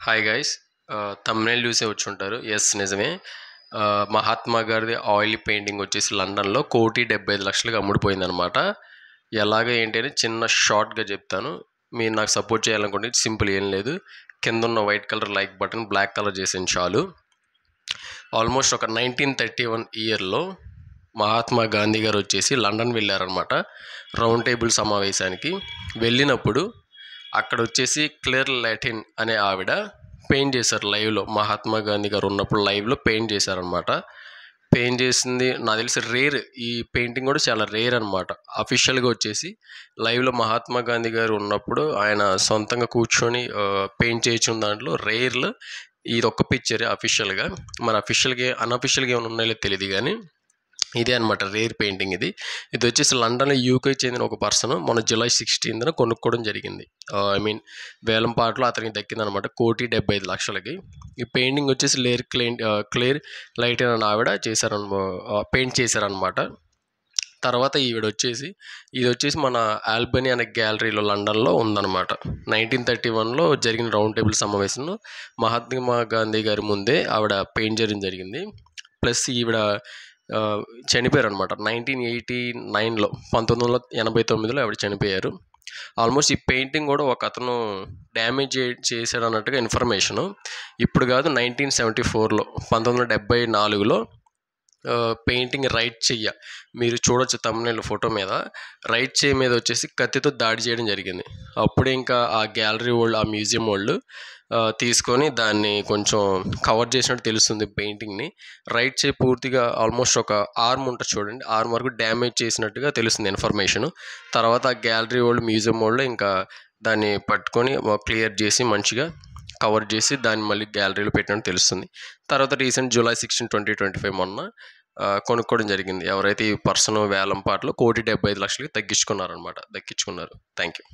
Hi guys. Thumbnail చూసే వచ్చుంటారు. Yes, నిజమే. మహాత్మా గారిది ఆయిల్ పెయింటింగ్ వచ్చేసి లండన్‌లో 1,75,00,000కి అమ్ముడుపోయిందనమాట. ఎలాగ ఏంటి అని చిన్న షార్ట్‌గా చెప్తాను. మీరు నాకు సపోర్ట్ చేయాలనుకుంటే సింపుల్, ఏం లేదు. కిందున్న white colour like button black colour చేసేయండి చాలు. ఆల్మోస్ట్ ఒక 1931 ఇయర్‌లో మహాత్మా గాంధీ గారు వచ్చేసి లండన్ వెళ్ళారనమాట రౌండ్ టేబుల్ సమావేశానికి. వెళ్ళినప్పుడు అక్కడ వచ్చేసి క్లేర్ లాటిన్ అనే ఆవిడ పెయింట్ చేశారు లైవ్లో. మహాత్మా గాంధీ గారు ఉన్నప్పుడు లైవ్లో పెయింట్ చేశారనమాట. పెయింట్ చేసింది నాకు తెలిసి రేర్. ఈ పెయింటింగ్ కూడా చాలా రేర్ అనమాట. అఫీషియల్గా వచ్చేసి లైవ్లో మహాత్మా గాంధీ గారు ఉన్నప్పుడు ఆయన సొంతంగా కూర్చొని పెయింట్ చేయించిన దాంట్లో రేర్లో ఇది ఒక్క పిక్చర్ అఫీషియల్గా. మరి అఫీషియల్గా అన్అఫీషియల్గా ఏమైనా ఉన్నాయో తెలియదు, కానీ ఇదే అనమాట రేర్ పెయింటింగ్. ఇది వచ్చేసి లండన్లో యూకేకి చెందిన ఒక పర్సన్ మొన్న జూలై 16న కొనుక్కోవడం జరిగింది. వేలంపాటలో అతనికి దక్కిందనమాట 1,75,00,000కి. ఈ పెయింటింగ్ వచ్చేసి క్లేర్ లైటిన్ అని ఆవిడ పెయింట్ చేశారనమాట. తర్వాత ఇది వచ్చేసి మన ఆల్బనీ అనే గ్యాలరీలో లండన్లో ఉందన్నమాట. 1931లో జరిగిన రౌండ్ టేబుల్ సమావేశంలో మహాత్మా గాంధీ గారి ముందే ఆవిడ పెయింట్ చేయడం జరిగింది. ప్లస్ ఈవిడ చనిపోయారు అనమాట 1989లో, 1989లో ఆవిడ చనిపోయారు. ఆల్మోస్ట్ ఈ పెయింటింగ్ కూడా ఒక అతను డ్యామేజ్ చేశాడు అన్నట్టుగా ఇన్ఫర్మేషను. ఇప్పుడు కాదు, 1974లో 1974లో పెయింటింగ్ రైట్ చెయ్య మీరు చూడొచ్చు థంబ్‌నెయిల్ ఫోటో మీద. రైట్ చెయ్యి మీద వచ్చేసి కత్తితో దాడి చేయడం జరిగింది. అప్పుడే ఇంకా ఆ గ్యాలరీ వాళ్ళు, ఆ మ్యూజియం వాళ్ళు తీసుకొని దాన్ని కొంచెం కవర్ చేసినట్టు తెలుస్తుంది పెయింటింగ్ని. రైట్ చెయ్యి పూర్తిగా ఆల్మోస్ట్ ఒక ఆర్మ్ ఉంటుంది చూడండి, ఆర్మ్ వరకు డ్యామేజ్ చేసినట్టుగా తెలుస్తుంది ఇన్ఫర్మేషను. తర్వాత ఆ గ్యాలరీ వాళ్ళు, మ్యూజియం వాళ్ళు ఇంకా దాన్ని పట్టుకొని క్లియర్ చేసి మంచిగా కవర్ చేసి దాన్ని మళ్ళీ గ్యాలరీలో పెట్టినట్టు తెలుస్తుంది. తర్వాత రీసెంట్ జూలై 16, 2025 మొన్న కొనుక్కోవడం జరిగింది. ఎవరైతే ఈ పర్సన్ వేలంపాటలో 1,75,00,000కి దక్కించుకున్నారు. Thank you.